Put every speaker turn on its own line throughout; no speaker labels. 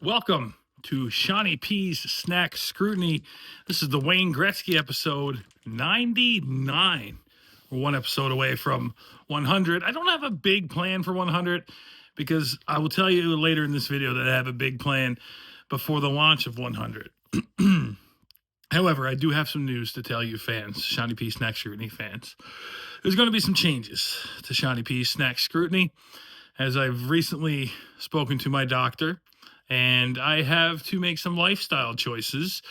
Welcome to Shawnee P's Snack Scrutiny. This is the Wayne Gretzky episode 99. We're one episode away from 100. I don't have a big plan for 100 because I will tell you later in this video that I have a big plan before the launch of 100. However, I do have some news to tell you fans, Shawnee P Snack Scrutiny fans. There's going to be some changes to Shawnee P Snack Scrutiny as I've recently spoken to my doctor. And I have to make some lifestyle choices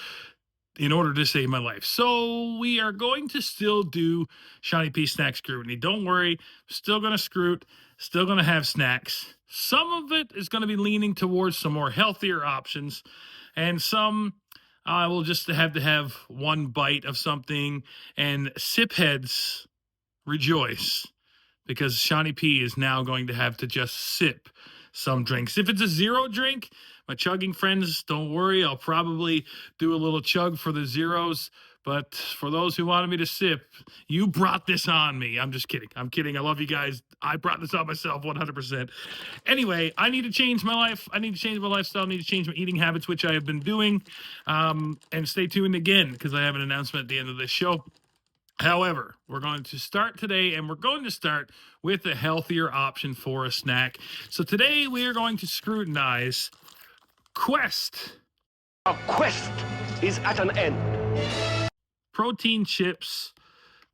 in order to save my life. So we are going to still do Shawnee P Snack Scrutiny. Don't worry, still going to scrut, still going to have snacks. Some of it is going to be leaning towards some more healthier options. And some I will just have to have one bite of something. And sip heads rejoice, because Shawnee P is now going to have to just sip some drinks. If it's a zero drink, my chugging friends, don't worry. I'll probably do a little chug for the zeros. But for those who wanted me to sip, you brought this on me. I'm just kidding. I'm kidding. I love you guys. I brought this on myself 100%. Anyway, I need to change my life. I need to change my lifestyle. I need to change my eating habits, which I have been doing. And stay tuned again, because I have an announcement at the end of this show. However, we're going to start today, and we're going to start with a healthier option for a snack. So today we are going to scrutinize Quest.
Our quest is at an end.
Protein chips,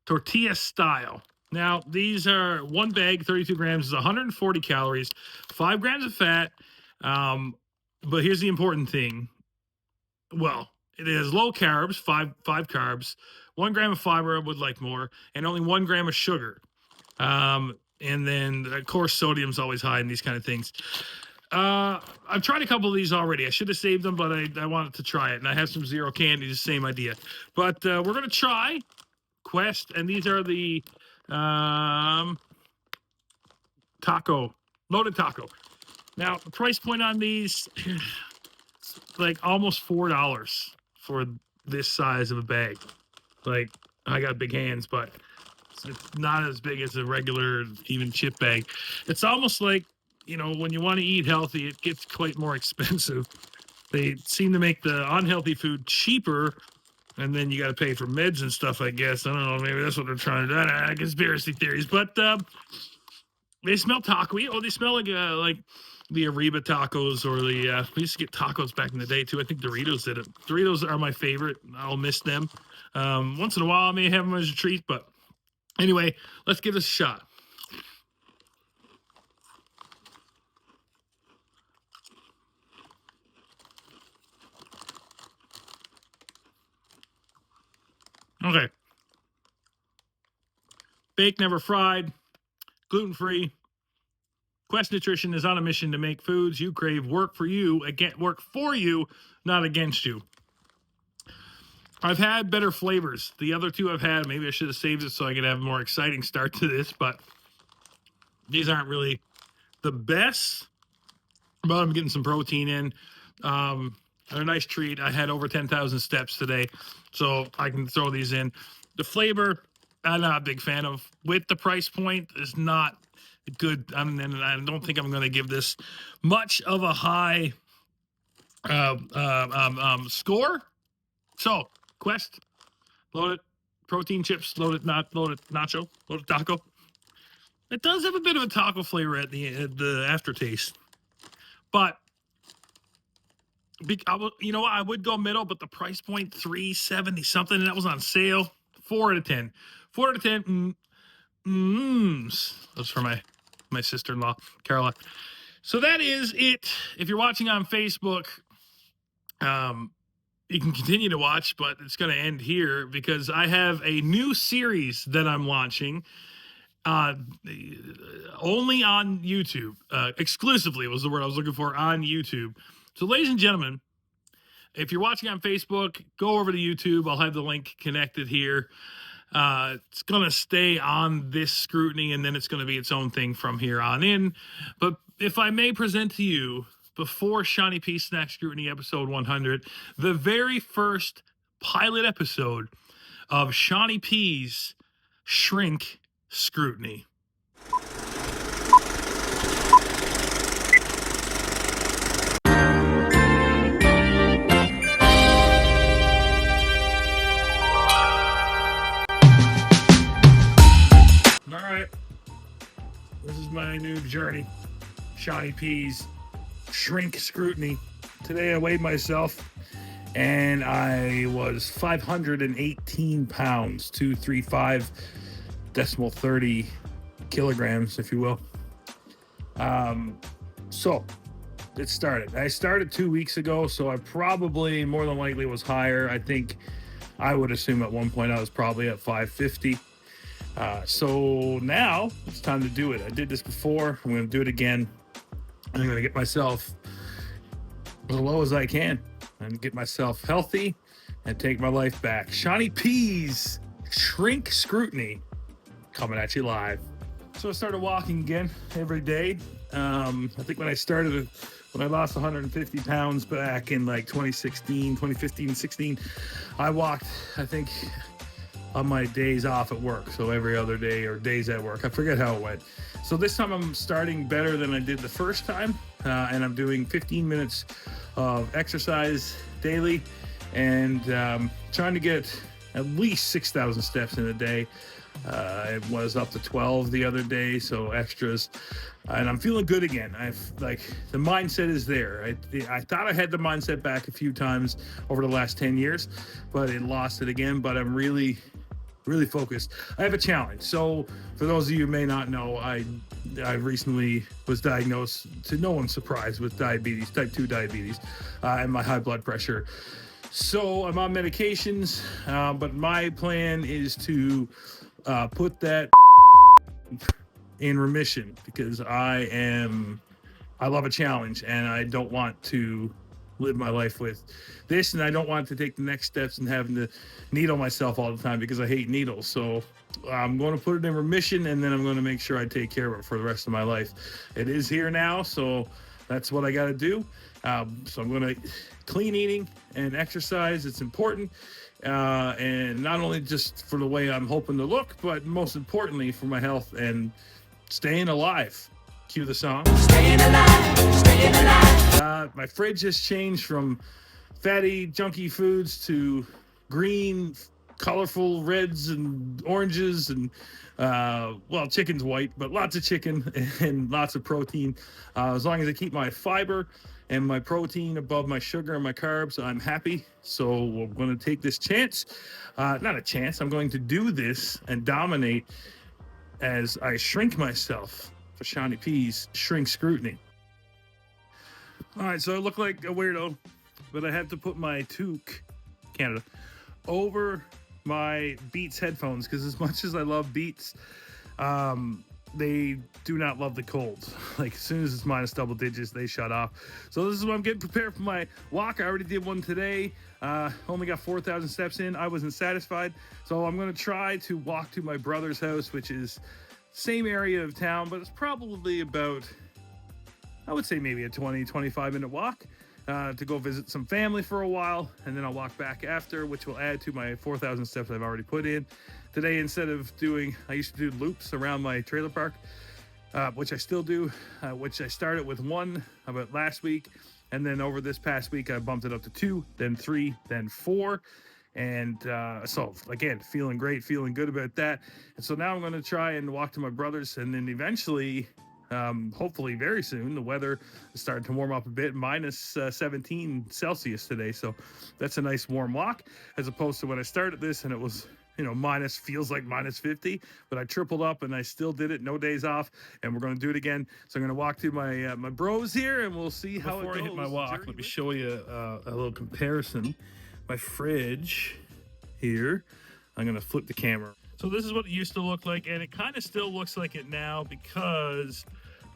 tortilla style. Now, these are one bag, 32 grams, is 140 calories, 5 grams of fat. But here's the important thing. Well, it has low carbs, five carbs, 1 gram of fiber. I would like more, and only 1 gram of sugar. And then, of course, sodium's always high in these kind of things. I've tried a couple of these already. I should have saved them, but I wanted to try it, and I have some zero candy, the same idea. But we're going to try Quest, and these are the loaded taco. Now, the price point on these, like almost $4 for this size of a bag. Like, I got big hands, but it's not as big as a regular even chip bag. It's almost like, you know, when you want to eat healthy, it gets quite more expensive. They seem to make the unhealthy food cheaper, and then you got to pay for meds and stuff, I guess. I don't know, maybe that's what they're trying to do. Conspiracy theories. But they smell taco-y. Oh, they smell like the Arriba tacos, or the we used to get tacos back in the day too. I think Doritos did it. Doritos are my favorite. I'll miss them. Once in a while I may have them as a treat, but anyway, let's give this a shot. Okay. Baked, never fried, gluten-free. Quest Nutrition is on a mission to make foods you crave work for you, not against you. I've had better flavors. The other two I've had, maybe I should have saved it so I could have a more exciting start to this, but these aren't really the best. But I'm getting some protein in. A nice treat. I had over 10,000 steps today, so I can throw these in. The flavor, I'm not a big fan of. With the price point, is not good. And I don't think I'm going to give this much of a high score. So, Quest, loaded protein chips, loaded nacho, loaded taco. It does have a bit of a taco flavor at the aftertaste, but I would go middle, but the price point $3.70 something, and that was on sale. 4 out of 10. 4 out of 10. That's for my sister-in-law, Carola. So that is it. If you're watching on Facebook, you can continue to watch, but it's going to end here because I have a new series that I'm launching. Only on YouTube. Exclusively was the word I was looking for, on YouTube. So, ladies and gentlemen, if you're watching on Facebook, go over to YouTube. I'll have the link connected here. It's going to stay on this scrutiny, and then it's going to be its own thing from here on in. But if I may present to you, before Shawnee P Snack Scrutiny episode 100, the very first pilot episode of Shawnee P's Shrink Scrutiny. Shawnee P's Shrink Scrutiny. Today I weighed myself and I was 518 pounds, 235.30 kilograms, if you will. So it started. I started 2 weeks ago, so I probably more than likely was higher. I think I would assume at one point I was probably at 550. So now it's time to do it. I did this before. I'm going to do it again. I'm going to get myself as low as I can and get myself healthy and take my life back. Shawnee P's Shrink Scrutiny coming at you live. So I started walking again every day. I think when I lost 150 pounds back in like 2015, 16, I walked, I think, on my days off at work. So every other day or days at work. I forget how it went. So this time I'm starting better than I did the first time. And I'm doing 15 minutes of exercise daily and trying to get at least 6,000 steps in a day. It was up to 12 the other day, so extras. And I'm feeling good again. The mindset is there. I thought I had the mindset back a few times over the last 10 years, but it lost it again. But I'm really focused. I have a challenge. So for those of you who may not know, I recently was diagnosed, to no one's surprise, with diabetes, type 2 diabetes, and my high blood pressure. So I'm on medications, but my plan is to put that in remission because I love a challenge and I don't want to live my life with this, and I don't want to take the next steps and having to needle myself all the time because I hate needles. So I'm going to put it in remission, and then I'm going to make sure I take care of it for the rest of my life. It is here now, so that's what I got to do. So I'm going to clean eating and exercise. It's important, and not only just for the way I'm hoping to look, but most importantly for my health and staying alive. Cue the song. Staying alive, staying alive. My fridge has changed from fatty, junky foods to green, colorful reds and oranges, and chicken's white, but lots of chicken and lots of protein. As long as I keep my fiber and my protein above my sugar and my carbs, I'm happy. So we're going to take this chance. Not a chance. I'm going to do this and dominate as I shrink myself for Shawnee P's Shrink Scrutiny. All right, so I look like a weirdo, but I have to put my toque, Canada, over my Beats headphones because as much as I love Beats, they do not love the cold. Like as soon as it's minus double digits, they shut off. So this is what I'm getting prepared for my walk. I already did one today. Only got 4,000 steps in. I wasn't satisfied. So I'm going to try to walk to my brother's house, which is same area of town, but it's probably about, I would say maybe a 20-25 minute walk to go visit some family for a while, and then I'll walk back after, which will add to my 4,000 steps I've already put in. Today, instead of I used to do loops around my trailer park, which I still do, which I started with one about last week, and then over this past week, I bumped it up to 2, then 3, then 4. And so again, feeling great, feeling good about that. And so now I'm going to try and walk to my brother's, and then eventually, hopefully very soon, the weather is starting to warm up a bit, minus 17 Celsius today. So that's a nice warm walk, as opposed to when I started this and it was, feels like minus 50, but I tripled up and I still did it, no days off, and we're going to do it again. So I'm going to walk to my my bros here, and we'll see how it goes. Before I hit my walk, let me show you a little comparison. My fridge here, I'm going to flip the camera. So this is what it used to look like, and it kind of still looks like it now because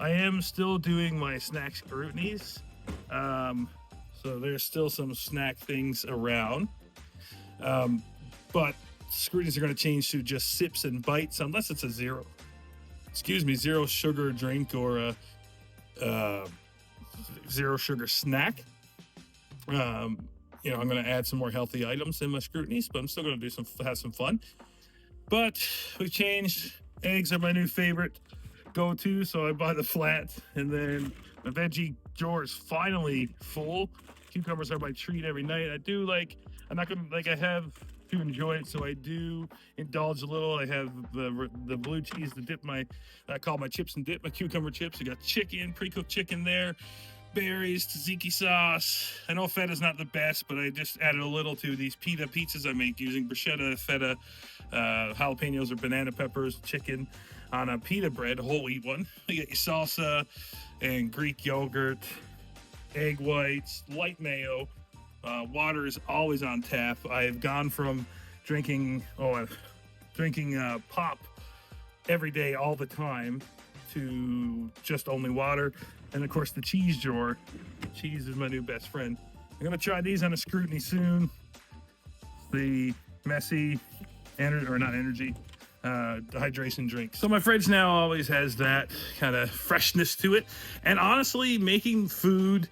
I am still doing my snack scrutinies. So there's still some snack things around. But scrutinies are going to change to just sips and bites, unless it's a zero sugar drink or a zero sugar snack. I'm going to add some more healthy items in my scrutinies, but I'm still going to have some fun. But we've changed. Eggs are my new favorite go-to, so I buy the flat, and then the veggie drawer is finally full. Cucumbers are my treat every night. I have to enjoy it, so I do indulge a little. I have the blue cheese to dip I call my chips and dip, my cucumber chips. I got chicken, pre-cooked chicken there, berries, tzatziki sauce. I know feta's not the best, but I just added a little to these pita pizzas I make using bruschetta, feta, jalapenos or banana peppers, chicken on a pita bread, a whole wheat one. You get your salsa and Greek yogurt, egg whites, light mayo. Water is always on tap. I've gone from drinking pop every day all the time to just only water. And of course the cheese drawer. Cheese is my new best friend. I'm gonna try these on a scrutiny soon. The messy hydration drink. So my fridge now always has that kind of freshness to it. And honestly, making food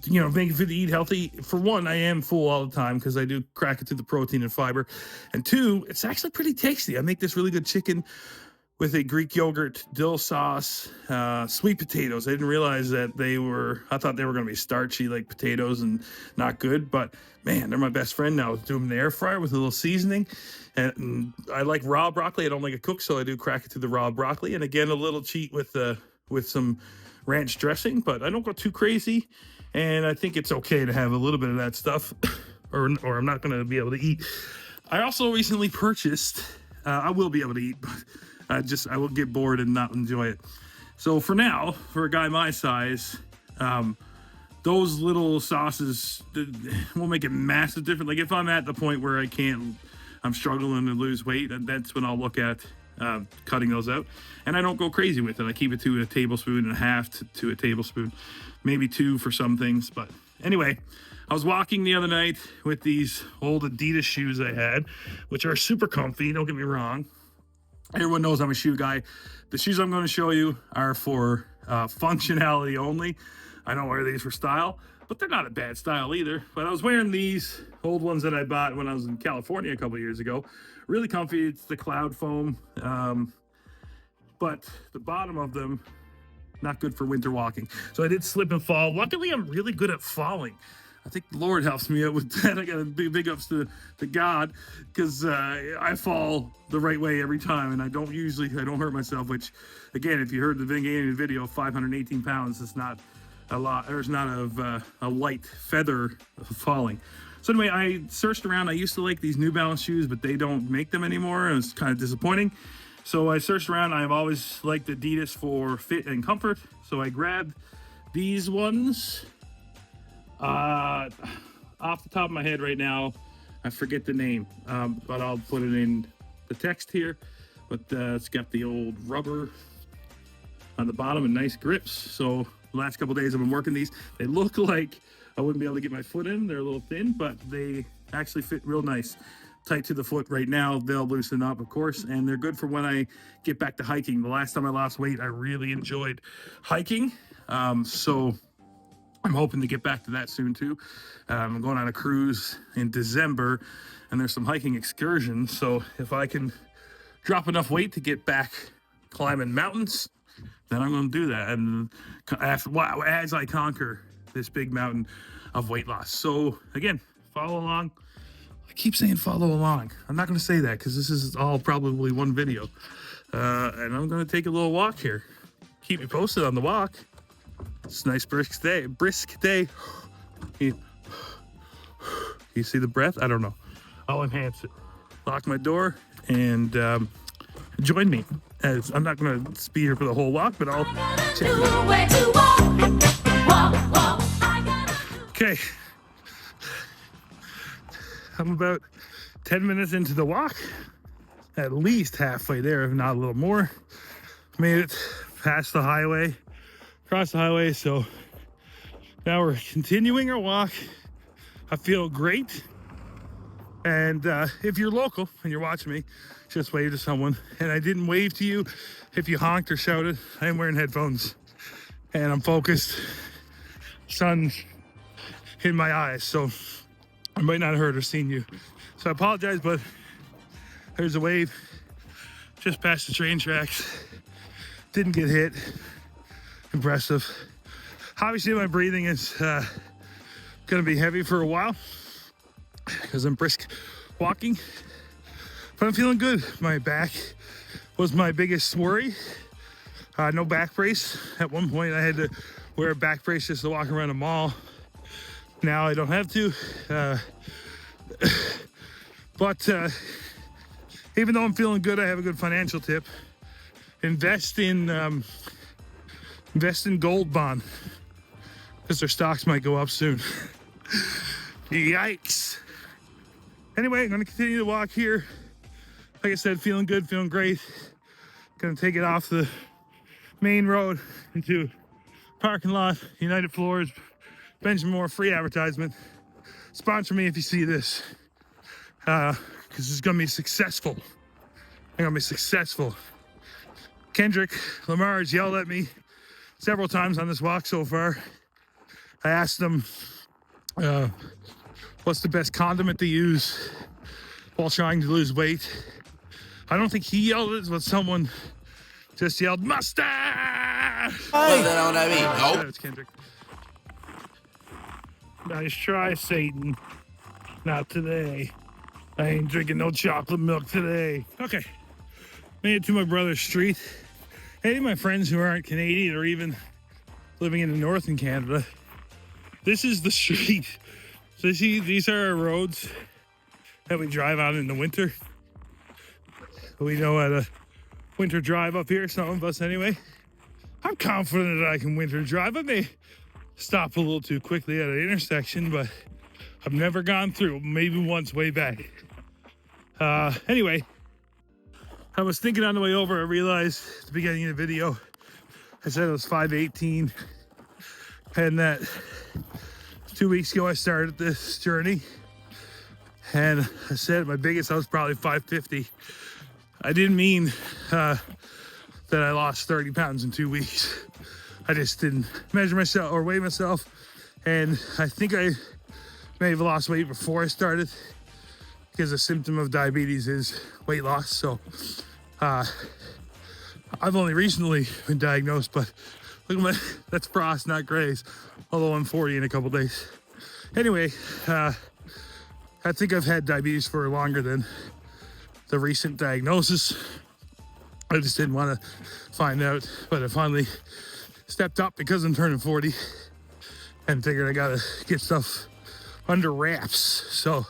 making food to eat healthy, for one, I am full all the time because I do crack it through the protein and fiber, and two, it's actually pretty tasty. I make this really good chicken with a Greek yogurt, dill sauce, sweet potatoes. I didn't realize that I thought they were going to be starchy like potatoes and not good, but man, they're my best friend now. Do them in the air fryer with a little seasoning. And I like raw broccoli. I don't like it cooked, so I do crack it through the raw broccoli. And again, a little cheat with some ranch dressing, but I don't go too crazy. And I think it's okay to have a little bit of that stuff, or I'm not going to be able to eat. I also recently purchased, I will be able to eat, but I will get bored and not enjoy it. So for now, for a guy my size, those little sauces won't make a massive difference. Like if I'm at the point where I'm struggling to lose weight, that's when I'll look at cutting those out. And I don't go crazy with it. I keep it to a tablespoon and a half to a tablespoon, maybe 2 for some things. But anyway, I was walking the other night with these old Adidas shoes I had, which are super comfy, don't get me wrong. Everyone knows I'm a shoe guy. The shoes I'm going to show you are for functionality only. I don't wear these for style, but they're not a bad style either. But I was wearing these old ones that I bought when I was in California a couple years ago. Really comfy. It's the cloud foam, but the bottom of them, not good for winter walking. So I did slip and fall. Luckily, I'm really good at falling. I think the Lord helps me out with that. I got a big ups to God, because I fall the right way every time, and I don't hurt myself, which, again, if you heard the beginning video, 518 pounds is not a lot. There's not a light feather of falling. So anyway, I searched around. I used to like these New Balance shoes, but they don't make them anymore. It was kind of disappointing. So I searched around. I've always liked Adidas for fit and comfort. So I grabbed these ones. Off the top of my head right now, I forget the name, but I'll put it in the text here. But it's got the old rubber on the bottom and nice grips. So the last couple days I've been working these. They look like I wouldn't be able to get my foot in. They're a little thin, but they actually fit real nice. Tight to the foot right now. They'll loosen up, of course, and they're good for when I get back to hiking. The last time I lost weight, I really enjoyed hiking. So I'm hoping to get back to that soon too. I'm going on a cruise in December, and there's some hiking excursions. So if I can drop enough weight to get back climbing mountains, then I'm going to do that. And as I conquer this big mountain of weight loss. So again, follow along. I keep saying follow along. I'm not going to say that because this is all probably one video. And I'm going to take a little walk here. Keep me posted on the walk. It's a nice brisk day. You see the breath? I don't know. I'll enhance it. Lock my door and join me. As I'm not going to be here for the whole walk, but I'll check it out. Okay. I'm about 10 minutes into the walk. At least halfway there, if not a little more. Made it past the highway. Across the highway, so now we're continuing our walk. I feel great, and if you're local and you're watching me, just wave to someone. And I didn't wave to you if you honked or shouted. I am wearing headphones and I'm focused. Sun's in my eyes, so I might not have heard or seen you, so I apologize, but there's a wave just past the train tracks. Didn't get hit. Impressive. Obviously my breathing is Gonna be heavy for a while because I'm brisk walking, but I'm feeling good. My back was my biggest worry. No back brace. At one point I had to wear a back brace just to walk around a mall. Now I don't have to. But even though I'm feeling good, I have a good financial tip. Invest in gold bond because their stocks might go up soon. Yikes. Anyway, I'm gonna continue to walk here. Like I said, feeling good, feeling great. Gonna take it off the main road into parking lot. United Floors, Benjamin Moore, free advertisement. Sponsor me if you see this, because this is gonna be successful. I'm gonna be successful. Kendrick Lamar has yelled at me several times on this walk so far. I asked him what's the best condiment to use while trying to lose weight. I don't think he yelled it, but someone just yelled, mustache!
What's that on that beat? Nope.
That's Kendrick. Nice try, Satan. Not today. I ain't drinking no chocolate milk today. Okay. Made it to my brother's street. Hey, my friends who aren't Canadian or even living in the north in Canada, this is the street. So these are our roads that we drive on in the winter. We know how to winter drive up here, some of us anyway. I'm confident that I can winter drive. I may stop a little too quickly at an intersection, but I've never gone through, maybe once way back. Anyway, I was thinking on the way over, I realized at the beginning of the video, I said it was 5:18, and that 2 weeks ago I started this journey, and I said my biggest, I was probably 550. I didn't mean that I lost 30 pounds in 2 weeks. I just didn't measure myself or weigh myself, and I think I may have lost weight before I started, because a symptom of diabetes is weight loss. So I've only recently been diagnosed, but look at my, that's frost, not grays, although I'm 40 in a couple days. Anyway, I think I've had diabetes for longer than the recent diagnosis. I just didn't want to find out, but I finally stepped up because I'm turning 40 and figured I gotta get stuff under wraps. So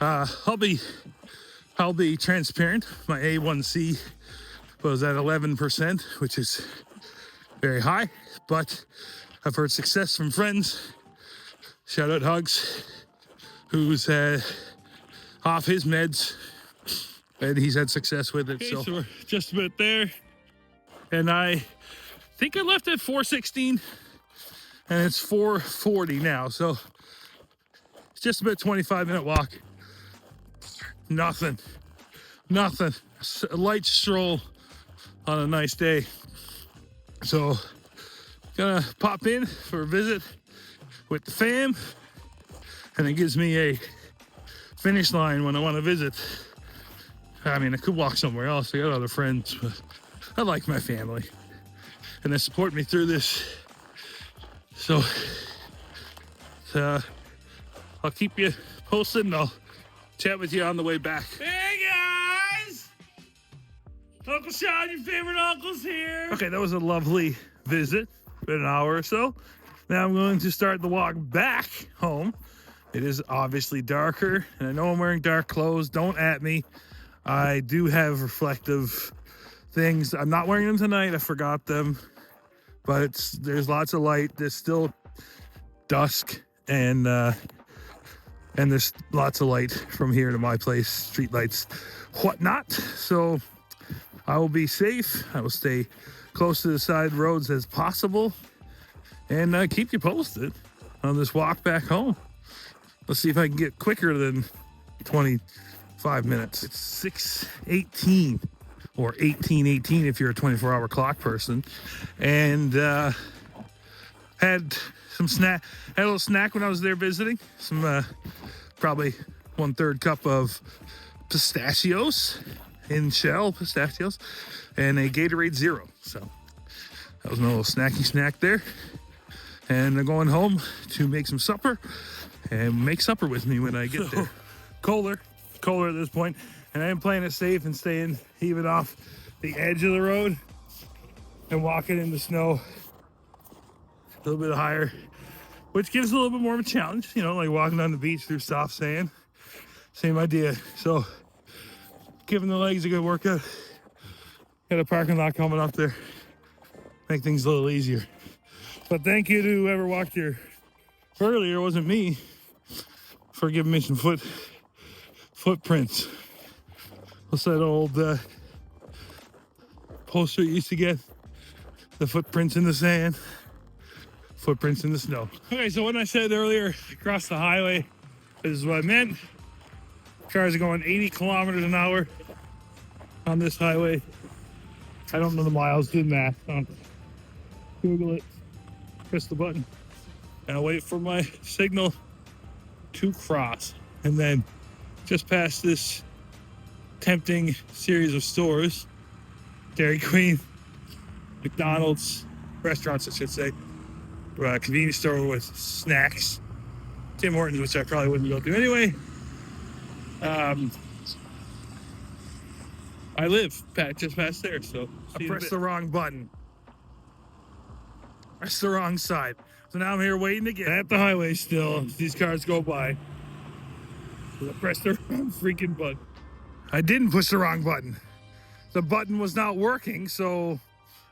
I'll be transparent. My A1C was at 11%, which is very high, but I've heard success from friends. Shout out Hugs, who's off his meds, and he's had success with it. Okay, so we're just about there, and I think I left at 4:16, and it's 4:40 now, so it's just about a 25-minute walk. Nothing. A light stroll on a nice day. So gonna pop in for a visit with the fam, and it gives me a finish line when I want to visit. I mean, I could walk somewhere else. I got other friends, but I like my family, and they support me through this. So I'll keep you posted, and I'll chat with you on the way back. Hey guys! Uncle Sean, your favorite uncle's here. Okay, that was a lovely visit, been an hour or so. Now I'm going to start the walk back home. It is obviously darker, and I know I'm wearing dark clothes. Don't at me. I do have reflective things. I'm not wearing them tonight. I forgot them. But there's lots of light. There's still dusk, and there's lots of light from here to my place, street lights, whatnot. So I will be safe. I will stay close to the side roads as possible, and keep you posted on this walk back home. Let's see if I can get quicker than 25 minutes. It's 6:18 or 18:18 if you're a 24-hour clock person, and had a little snack when I was there visiting. Some probably 1/3 cup of pistachios in shell, pistachios, and a Gatorade Zero. So that was my little snacky snack there. And I'm going home to make some supper and make supper with me when I get there. Colder at this point, and I'm playing it safe and staying even off the edge of the road and walking in the snow a little bit higher, which gives a little bit more of a challenge, you know, like walking on the beach through soft sand. Same idea. So giving the legs a good workout. Got a parking lot coming up there. Make things a little easier. But thank you to whoever walked here earlier, it wasn't me, for giving me some footprints. What's that old poster you used to get? The footprints in the sand, footprints in the snow. Okay, so when I said earlier, across the highway, this is what I meant. Cars are going 80 kilometers an hour on this highway. I don't know the miles, do the math. Google it, press the button. And I'll wait for my signal to cross. And then just past this tempting series of stores, Dairy Queen, McDonald's, restaurants I should say, convenience store with snacks, Tim Hortons, which I probably wouldn't go to anyway. I live just past there, so I pressed the wrong button. Pressed the wrong side. So now I'm here waiting to get at the highway still. These cars go by. I pressed the wrong freaking button. I didn't push the wrong button. The button was not working, so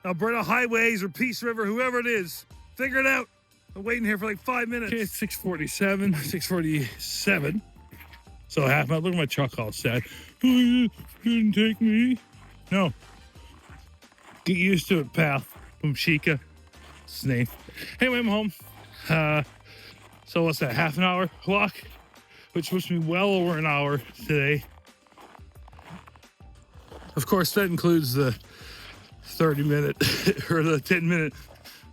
Alberta Highways or Peace River, whoever it is, figure it out. I'm waiting here for like 5 minutes. Okay, it's 6:47. So half my, look at my truck all sad. You didn't take me. No. Get used to it, pal. From Chica. Snake. Anyway, I'm home. So what's that, half an hour walk? Which puts me well over an hour today. Of course, that includes the 30-minute or the 10-minute,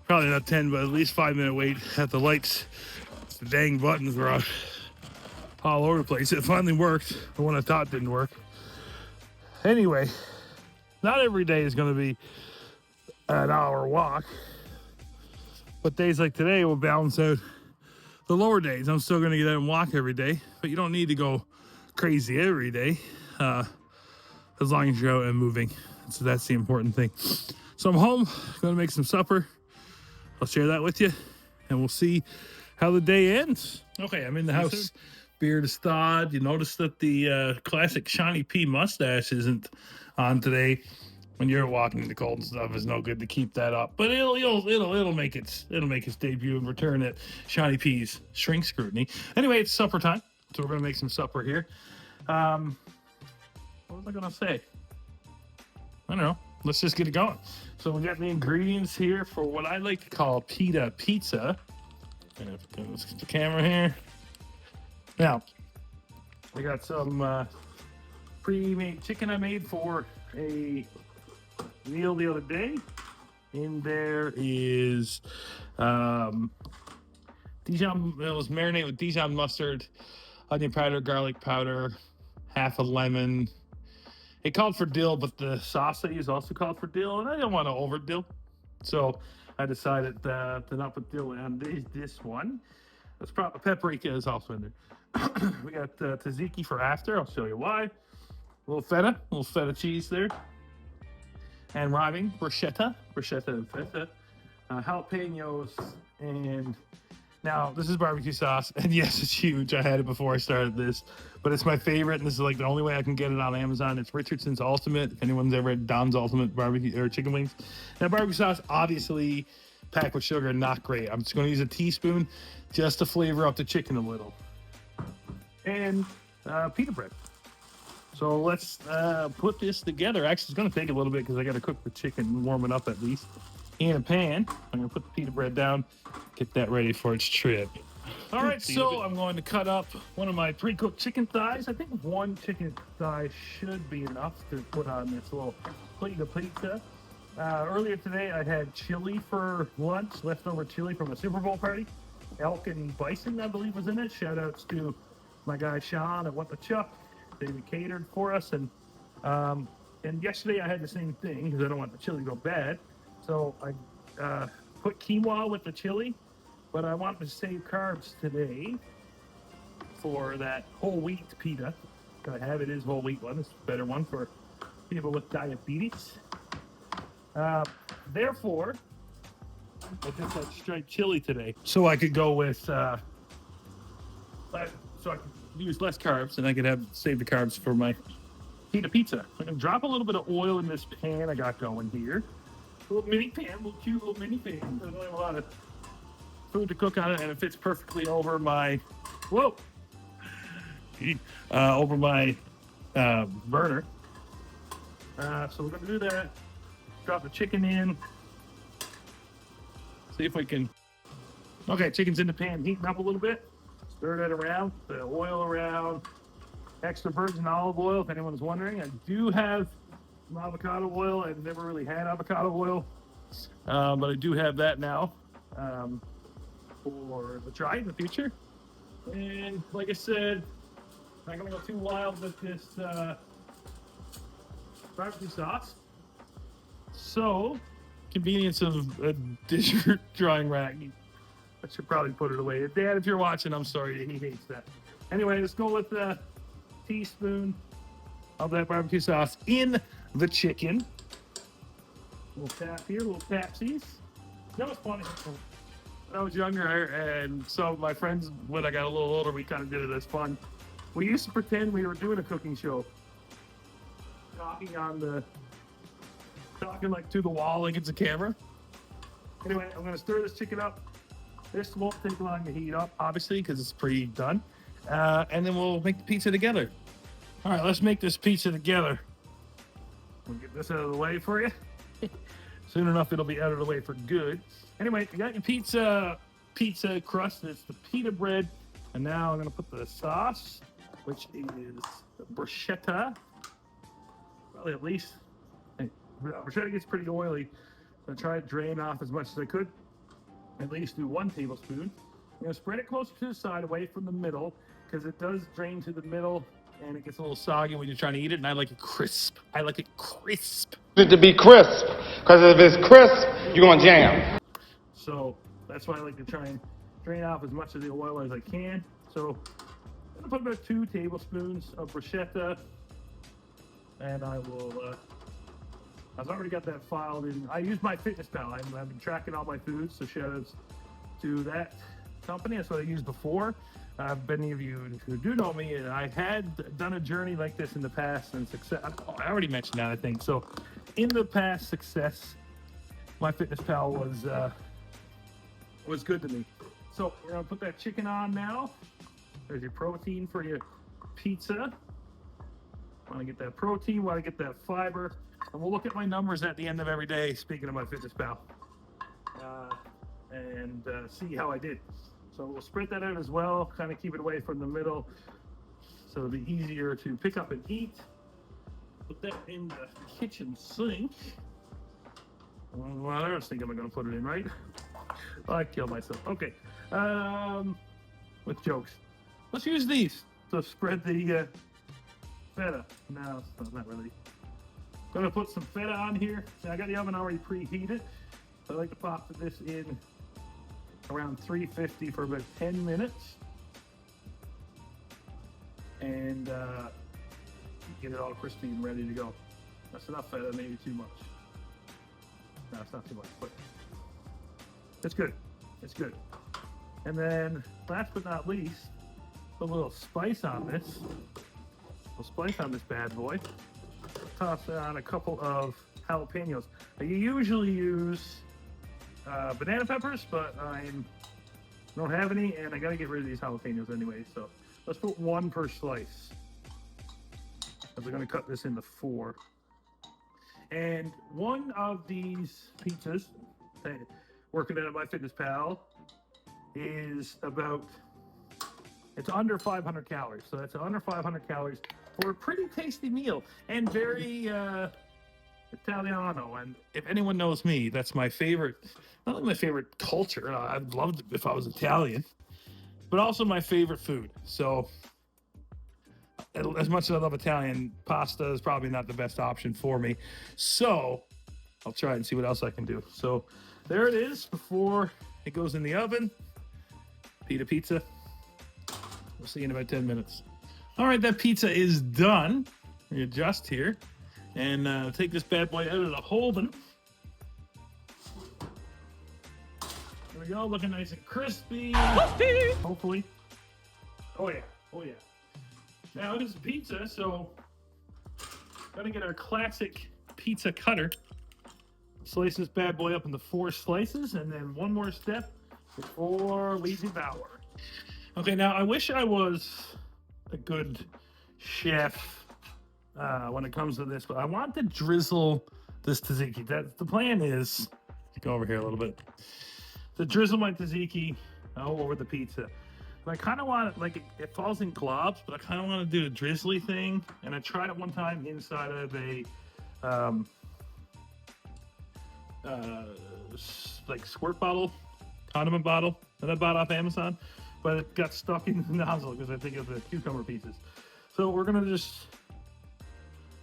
probably not 10, but at least 5-minute wait at the lights. The dang buttons were all over the place. It finally worked. The one I thought didn't work. Anyway, not every day is going to be an hour walk, but days like today will balance out the lower days. I'm still going to get out and walk every day, but you don't need to go crazy every day, as long as you're out and moving. So that's the important thing. So I'm home, going to make some supper. I'll share that with you, and we'll see how the day ends. Okay, I'm in the house. Beard is thawed. You notice that the classic Shawnee P mustache isn't on today. When you're walking in the cold and stuff, it's no good to keep that up. But it'll make its debut and return at Shawnee P's Shrink Scrutiny. Anyway, it's supper time, so we're gonna make some supper here. What was I gonna say? I don't know. Let's just get it going. So we got the ingredients here for what I like to call pita pizza. And let's get the camera here. Now, I got some pre-made chicken I made for a meal the other day. In there is Dijon. It was marinated with Dijon mustard, onion powder, garlic powder, half a lemon. It called for dill, but the sauce I use also called for dill, and I didn't want to over dill, so I decided to not put dill on this one. That's probably paprika is also in there. We got tzatziki for after. I'll show you why. A little feta cheese there. And rhyming, bruschetta and feta. Jalapenos, and now this is barbecue sauce. And yes, it's huge. I had it before I started this, but it's my favorite, and this is like the only way I can get it on Amazon. It's Richardson's Ultimate. If anyone's ever had Don's Ultimate barbecue or chicken wings. Now, barbecue sauce, obviously packed with sugar, not great. I'm just going to use a teaspoon just to flavor up the chicken a little. And pita bread. So let's put this together. Actually, it's going to take a little bit because I got to cook the chicken, warm it up at least, in a pan. I'm going to put the pita bread down, get that ready for its trip. All right, so I'm going to cut up one of my pre-cooked chicken thighs. I think one chicken thigh should be enough to put on this little plate of pizza. Earlier today, I had chili for lunch, leftover chili from a Super Bowl party. Elk and bison, I believe, was in it. Shout outs to my guy Sean at What the Chuck. They catered for us, and yesterday I had the same thing because I don't want the chili to go bad. So I put quinoa with the chili, but I want to save carbs today for that whole wheat pita that I have. It is whole wheat one. It's a better one for people with diabetes. Therefore, I just had straight chili today, so I could go with so I could use less carbs, and I could have save the carbs for my pizza. I'm gonna drop a little bit of oil in this pan I got going here. A little mini pan, cute little mini pan. I don't have a lot of food to cook on it, and it fits perfectly over my over my burner. So we're gonna do that. Drop the chicken in. See if we can. Okay, chicken's in the pan, heating up a little bit. Stir that around, the oil around. Extra virgin olive oil, if anyone's wondering. I do have some avocado oil. I've never really had avocado oil, but I do have that now for the try in the future. And like I said, not gonna go too wild with this barbecue sauce. So, convenience of a dish drying rack. I should probably put it away. Dad, if you're watching, I'm sorry, he hates that. Anyway, let's go with a teaspoon of that barbecue sauce in the chicken. A little tap here, little tapsies. That was funny. When I was younger, and some of my friends, when I got a little older, we kind of did it as fun. We used to pretend we were doing a cooking show. Talking like to the wall like it's a camera. Anyway, I'm gonna stir this chicken up. This won't take long to heat up, obviously, because it's pre-done. And then we'll make the pizza together. All right, let's make this pizza together. We'll get this out of the way for you. Soon enough, it'll be out of the way for good. Anyway, you got your pizza crust. It's the pita bread. And now I'm gonna put the sauce, which is bruschetta. Probably at least, bruschetta gets pretty oily. So I try to drain off as much as I could. At least do 1 tablespoon. I'm gonna spread it closer to the side, away from the middle, because it does drain to the middle and it gets a little soggy when you're trying to eat it. And I like it crisp. I like it crisp.
It to be crisp, because if it's crisp, you're gonna jam.
So that's why I like to try and drain off as much of the oil as I can. So I'm gonna put about 2 tablespoons of bruschetta, and I will. I've already got that filed in. I use my Fitness Pal. I've been tracking all my foods, so shout outs to that company. That's what I used before. Many of you who do know me, I had done a journey like this in the past and success. I already mentioned that, I think. So in the past, success, my Fitness Pal was good to me. So we're gonna put that chicken on now. There's your protein for your pizza. Want to get that protein, want to get that fiber. And we'll look at my numbers at the end of every day, speaking of my Fitness Pal, and see how I did. So we'll spread that out as well, kind of keep it away from the middle, so it'll be easier to pick up and eat. Put that in the kitchen sink. Well, I don't think I'm going to put it in, right? I killed myself. Okay. With jokes. Let's use these to spread the feta. No, not really. Gonna put some feta on here. Now, I got the oven already preheated. I like to pop this in around 350 for about 10 minutes. And get it all crispy and ready to go. That's enough feta, maybe too much. No, it's not too much, but it's good. It's good. And then, last but not least, put a little spice on this. A little spice on this bad boy. Toss on a couple of jalapenos. I usually use banana peppers, but I don't have any, and I gotta get rid of these jalapenos anyway. So let's put 1 per slice, because we're gonna cut this into 4. And one of these pizzas, working at my Fitness Pal, is it's under 500 calories. So that's under 500 calories for a pretty tasty meal and very Italiano. And if anyone knows me, that's my favorite, not only my favorite culture, I'd love it if I was Italian, but also my favorite food. So as much as I love Italian, pasta is probably not the best option for me. So I'll try and see what else I can do. So there it is before it goes in the oven. Pita pizza. We'll see you in about 10 minutes. All right, that pizza is done. Readjust here and take this bad boy out of the oven. There we go, looking nice and crispy. Hopefully. Oh yeah, oh yeah. Now it is pizza, so gotta get our classic pizza cutter. Slice this bad boy up into 4 slices, and then one more step before we devour. Okay, now I wish I was a good chef when it comes to this, but I want to drizzle this tzatziki. The plan is to go over here a little bit. To drizzle my tzatziki all over the pizza. But I kind of want it, like it falls in globs, but I kind of want to do the drizzly thing. And I tried it one time inside of a like squirt bottle, condiment bottle that I bought off Amazon, but it got stuck in the nozzle because I think of the cucumber pieces. So we're gonna just,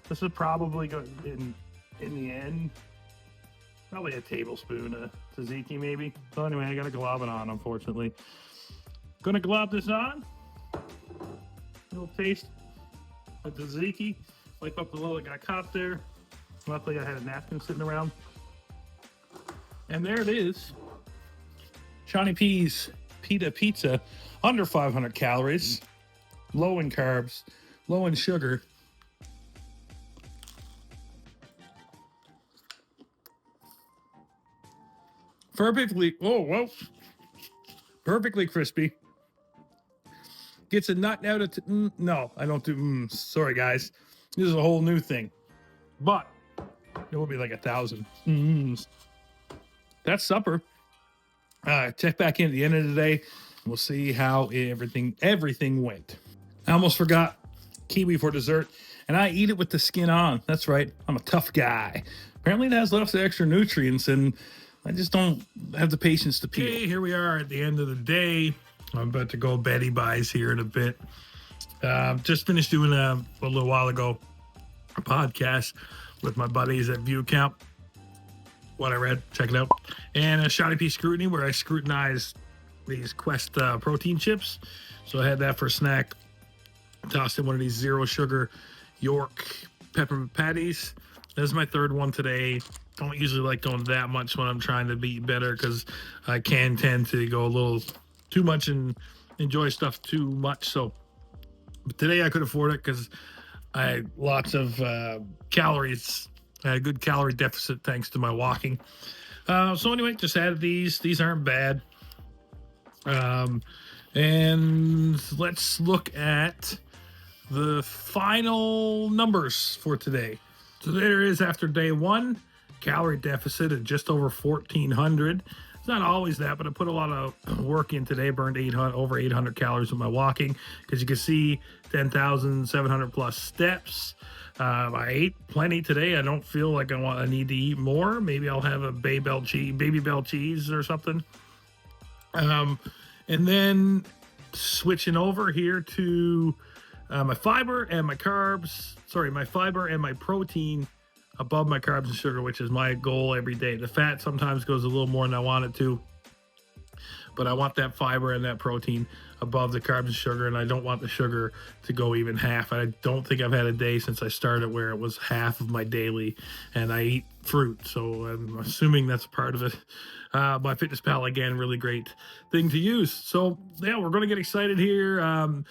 this is probably going in the end, probably a tablespoon of tzatziki maybe. So anyway, I gotta glob it on, unfortunately. Gonna glob this on. Little taste of tzatziki. Wipe up the little that got caught there. Luckily I had a napkin sitting around. And there it is. Shawnee P's Pita Pizza, under 500 calories, low in carbs, low in sugar. Perfectly, perfectly crispy. Gets a nut out of, no, I don't do, sorry guys. This is a whole new thing. But it will be like 1,000. That's supper. Check back in at the end of the day. We'll see how everything went. I almost forgot kiwi for dessert, and I eat it with the skin on. That's right. I'm a tough guy. Apparently it has lots of extra nutrients, and I just don't have the patience to peel. Okay, here we are at the end of the day. I'm about to go Betty Buys here in a bit. Just finished doing a little while ago a podcast with my buddies at View Camp. What I read, check it out. And a Shawnee P Scrutiny, where I scrutinized these Quest protein chips. So I had that for a snack. Tossed in one of these 0 sugar York peppermint patties. This is my 3rd one today. Don't usually like going that much when I'm trying to be better, because I can tend to go a little too much and enjoy stuff too much. So but today I could afford it because I had lots of calories. I had a good calorie deficit thanks to my walking. So anyway, just added these. These aren't bad. And let's look at the final numbers for today. So there is, after day 1, calorie deficit at just over 1,400. It's not always that, but I put a lot of work in today. Burned over 800 calories with my walking, because you can see 10,700 plus steps. I ate plenty today. I don't feel like I need to eat more. Maybe I'll have a baby bell cheese or something. And then switching over here to my fiber and my carbs. Sorry, my fiber and my protein above my carbs and sugar, which is my goal every day. The fat sometimes goes a little more than I want it to, but I want that fiber and that protein above the carbs and sugar, and I don't want the sugar to go even half. I don't think I've had a day since I started where it was half of my daily, and I eat fruit, so I'm assuming that's part of it. My Fitness Pal, again, really great thing to use. So yeah, we're going to get excited here.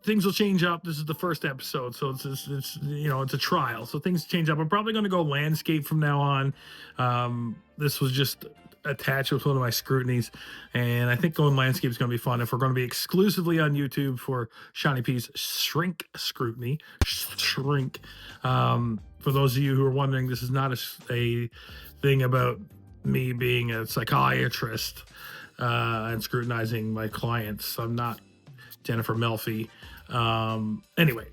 Things will change up. This is the first episode, so it's you know, it's a trial, so things change up. I'm probably going to go landscape from now on. This was just attached with one of my scrutinies, and I think going landscape is going to be fun. If we're going to be exclusively on YouTube for Shawnee P's Shrink Scrutiny, for those of you who are wondering, this is not a thing about me being a psychiatrist and scrutinizing my clients. I'm not Jennifer Melfi. Anyway,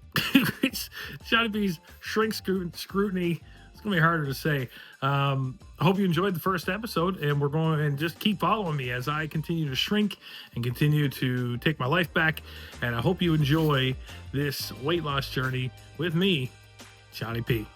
Shawnee P's Shrink Scrutiny. It's gonna be harder to say. I hope you enjoyed the first episode, and we're going, and just keep following me as I continue to shrink and continue to take my life back. And I hope you enjoy this weight loss journey with me, Shawnee P.